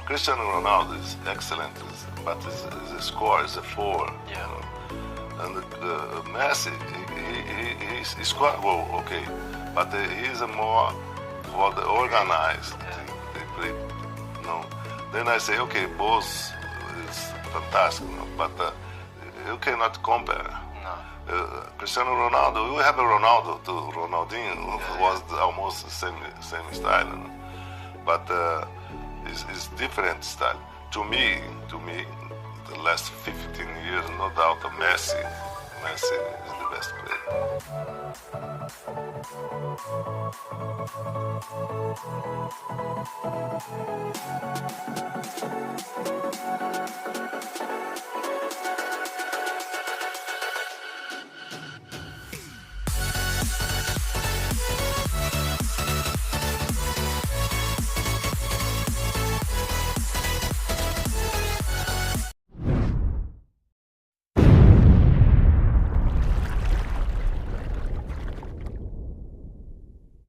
Cristiano Ronaldo is excellent, but his score is a 4. Yeah. And Messi, he scored well, okay, but he's a more for the organized. They play, Then I say, okay, both is fantastic, but you cannot compare. No. Cristiano Ronaldo, you have a Ronaldo too. Ronaldinho was almost the same style, but it's different style. To me, the last 15 years, no doubt, Messi is the best player.